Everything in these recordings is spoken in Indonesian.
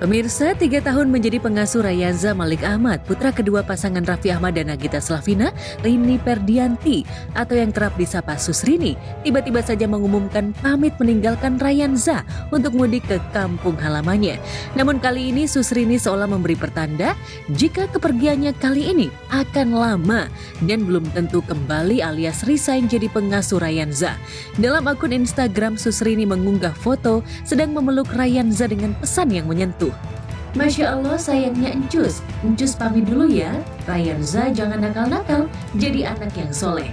Pemirsa, 3 tahun menjadi pengasuh Rayanza Malik Ahmad, putra kedua pasangan Raffi Ahmad dan Nagita Slavina, Rini Perdianti, atau yang kerap disapa Susrini, tiba-tiba saja mengumumkan pamit meninggalkan Rayanza untuk mudik ke kampung halamannya. Namun kali ini Susrini seolah memberi pertanda jika kepergiannya kali ini akan lama dan belum tentu kembali alias resign jadi pengasuh Rayanza. Dalam akun Instagram, Susrini mengunggah foto sedang memeluk Rayanza dengan pesan yang menyentuh. Masya Allah sayangnya Encus pamit dulu ya. Rayanza jangan nakal-nakal, jadi anak yang soleh.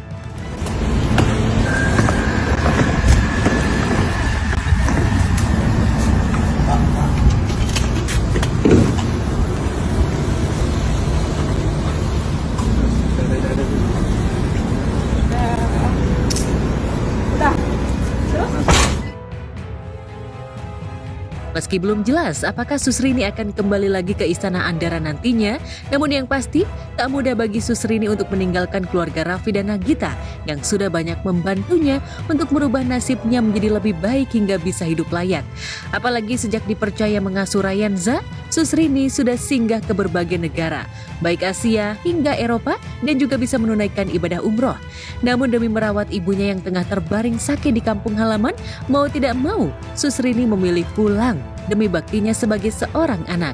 Meski belum jelas apakah Susrini akan kembali lagi ke Istana Andara nantinya, namun yang pasti tak mudah bagi Susrini untuk meninggalkan keluarga Raffi dan Nagita yang sudah banyak membantunya untuk merubah nasibnya menjadi lebih baik hingga bisa hidup layak. Apalagi sejak dipercaya mengasuh Rayanza, Susrini sudah singgah ke berbagai negara, baik Asia hingga Eropa, dan juga bisa menunaikan ibadah umroh. Namun demi merawat ibunya yang tengah terbaring sakit di kampung halaman, mau tidak mau Susrini memilih pulang demi baktinya sebagai seorang anak.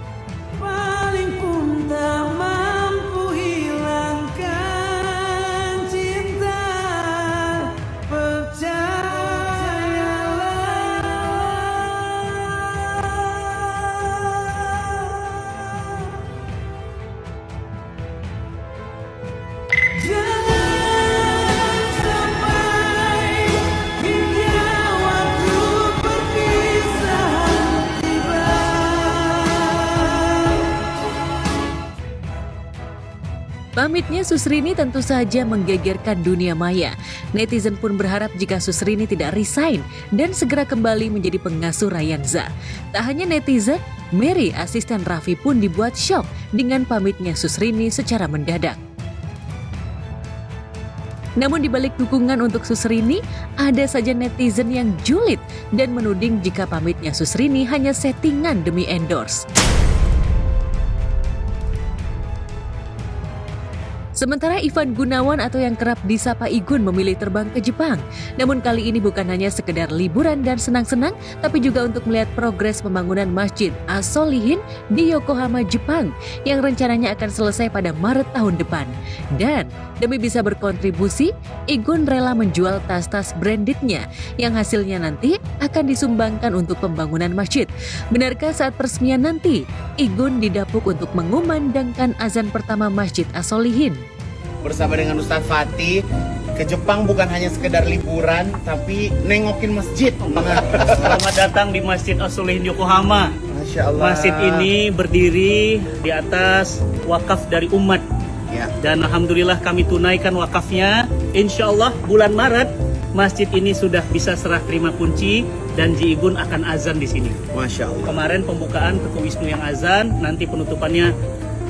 Paling pun tak mampu hilangkan cinta, percayalah. Pamitnya Susrini tentu saja menggegerkan dunia maya. Netizen pun berharap jika Susrini tidak resign dan segera kembali menjadi pengasuh Rayanza. Tak hanya netizen, Mary, asisten Raffi pun dibuat syok dengan pamitnya Susrini secara mendadak. Namun di balik dukungan untuk Susrini, ada saja netizen yang julid dan menuding jika pamitnya Susrini hanya settingan demi endorse. Sementara Ivan Gunawan atau yang kerap disapa Igun memilih terbang ke Jepang. Namun kali ini bukan hanya sekedar liburan dan senang-senang, tapi juga untuk melihat progres pembangunan Masjid As-Solihin di Yokohama, Jepang, yang rencananya akan selesai pada Maret tahun depan. Dan demi bisa berkontribusi, Igun rela menjual tas-tas brandednya yang hasilnya nanti akan disumbangkan untuk pembangunan masjid. Benarkah saat peresmian nanti, Igun didapuk untuk mengumandangkan azan pertama Masjid As-Solihin? Bersama dengan Ustadz Fatih ke Jepang bukan hanya sekedar liburan, tapi nengokin masjid. Selamat datang di Masjid As-Solihin Yokohama. Masya Allah. Masjid ini berdiri di atas wakaf dari umat. Ya. Dan alhamdulillah kami tunaikan wakafnya. Insya Allah bulan Maret masjid ini sudah bisa serah terima kunci dan Ji Igun akan azan di sini. Masya Allah. Kemarin pembukaan Teguh Wisnu yang azan, nanti penutupannya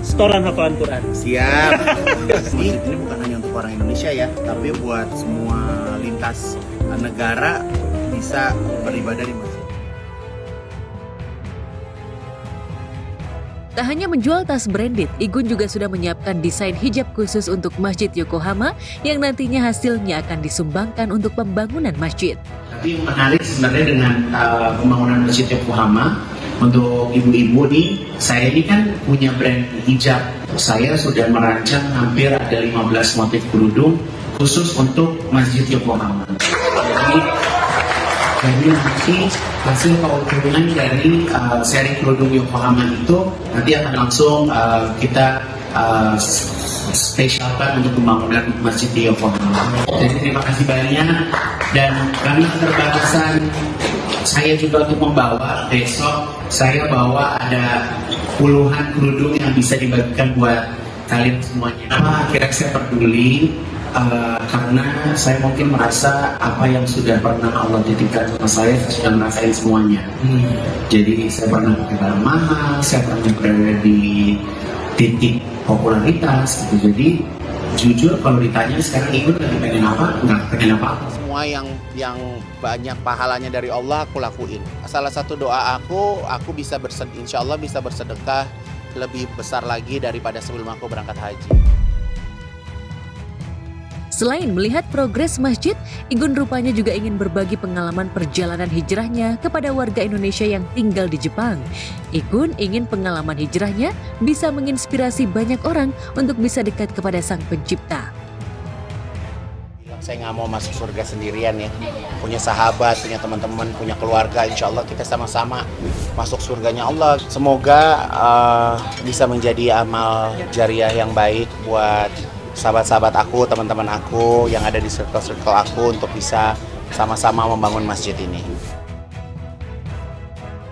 setoran hafalan Quran. Siap. Masjid ini bukan hanya untuk orang Indonesia ya, tapi buat semua lintas negara bisa beribadah di masjid. Tak hanya menjual tas branded, Igun juga sudah menyiapkan desain hijab khusus untuk Masjid Yokohama yang nantinya hasilnya akan disumbangkan untuk pembangunan masjid. Tapi yang menarik sebenarnya dengan pembangunan Masjid Yokohama, untuk ibu-ibu nih, saya ini kan punya brand hijab. Saya sudah merancang hampir ada 15 motif kerudung khusus untuk Masjid Yokohama. Jadi nanti hasil keuntungan dari seri kerudung Yokohama itu nanti akan langsung kita spesialkan untuk pembangunan masjid di Yokohama. Jadi terima kasih banyak, dan karena keterbatasan saya juga untuk membawa, besok saya bawa ada puluhan kerudung yang bisa dibagikan buat kalian semuanya. Akhirnya saya peduli karena saya mungkin merasa apa yang sudah pernah Allah titipkan sama saya sudah merasain semuanya. Jadi saya pernah pakai barang mahal, saya pernah berada di titik popularitas gitu. Jadi jujur kalau ditanya sekarang Igun lagi pengen apa, nggak pengen apa-apa. semua yang banyak pahalanya dari Allah aku lakuin. Salah satu doa aku bisa insya Allah bisa bersedekah lebih besar lagi daripada sebelum aku berangkat haji. Selain melihat progres masjid, Igun rupanya juga ingin berbagi pengalaman perjalanan hijrahnya kepada warga Indonesia yang tinggal di Jepang. Igun ingin pengalaman hijrahnya bisa menginspirasi banyak orang untuk bisa dekat kepada Sang Pencipta. Saya nggak mau masuk surga sendirian ya. Punya sahabat, punya teman-teman, punya keluarga. Insya Allah kita sama-sama masuk surganya Allah. Semoga bisa menjadi amal jariah yang baik buat sahabat-sahabat aku, teman-teman aku yang ada di circle-circle aku untuk bisa sama-sama membangun masjid ini.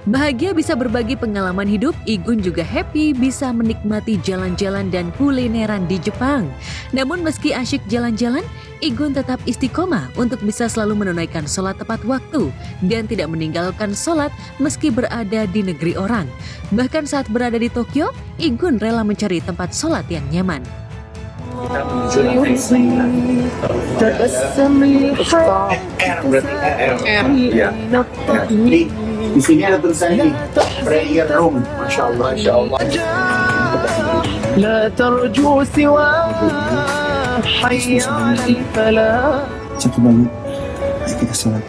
Bahagia bisa berbagi pengalaman hidup, Igun juga happy bisa menikmati jalan-jalan dan kulineran di Jepang. Namun meski asyik jalan-jalan, Igun tetap istiqomah untuk bisa selalu menunaikan sholat tepat waktu dan tidak meninggalkan sholat meski berada di negeri orang. Bahkan saat berada di Tokyo, Igun rela mencari tempat sholat yang nyaman. Kita menuju lantai 9. Di sini ada tulisan ini, prayer room. Masya Allah, Masya Allah. لا ترجو سوى حي على الفلاح. Satu banget. Ayo kita sholat.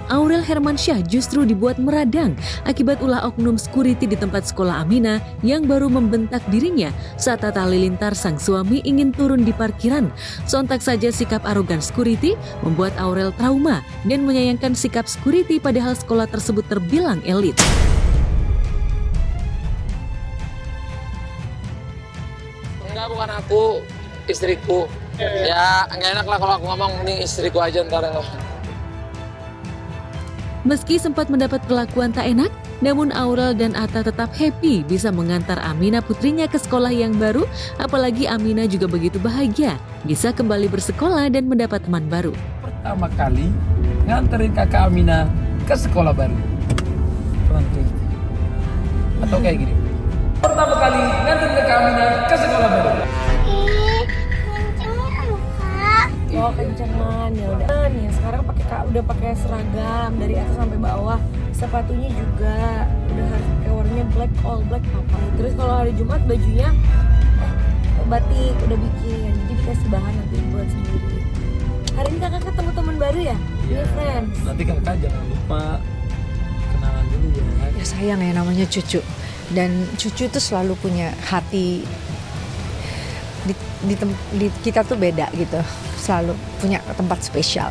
Aurel Hermansyah justru dibuat meradang akibat ulah oknum security di tempat sekolah Aminah yang baru membentak dirinya saat Tata Halilintar sang suami ingin turun di parkiran. Sontak saja sikap arogan security membuat Aurel trauma dan menyayangkan sikap security padahal sekolah tersebut terbilang elit. Enggak, bukan aku, istriku. Ya, nggak enak lah kalau aku ngomong, ini istriku aja ntar. Meski sempat mendapat perlakuan tak enak, namun Aurel dan Atta tetap happy bisa mengantar Aminah putrinya ke sekolah yang baru, apalagi Aminah juga begitu bahagia bisa kembali bersekolah dan mendapat teman baru. Pertama kali nganterin kakak Aminah ke sekolah baru. Atau kayak gini. Pertama kali nganterin kakak Aminah ke sekolah baru. Oh kencengan, ya udah nih sekarang udah pakai seragam dari atas sampai bawah, sepatunya juga udah harus pakai warnanya black, all black apa. Terus kalau hari Jumat bajunya batik udah bikin, jadi dikasih bahan nanti buat sendiri. Hari ini kakak ketemu teman baru ya, new friends. Nanti kakak jangan lupa kenalan dulu ya. Ya sayang ya namanya cucu, dan cucu tuh selalu punya hati di kita tuh beda gitu, selalu punya tempat spesial.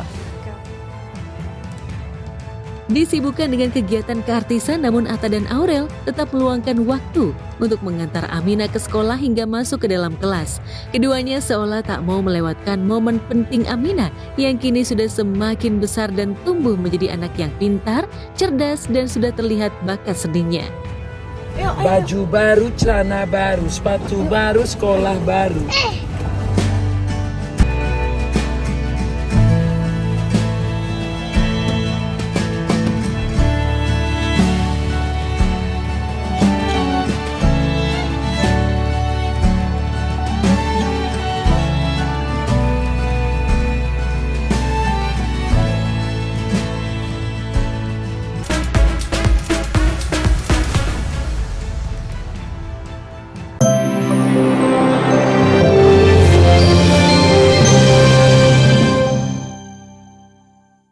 Disibukkan dengan kegiatan keartisan, namun Atta dan Aurel tetap meluangkan waktu untuk mengantar Aminah ke sekolah hingga masuk ke dalam kelas. Keduanya seolah tak mau melewatkan momen penting Aminah yang kini sudah semakin besar dan tumbuh menjadi anak yang pintar, cerdas, dan sudah terlihat bakat seninya. Baju baru, celana baru, sepatu baru, sekolah baru.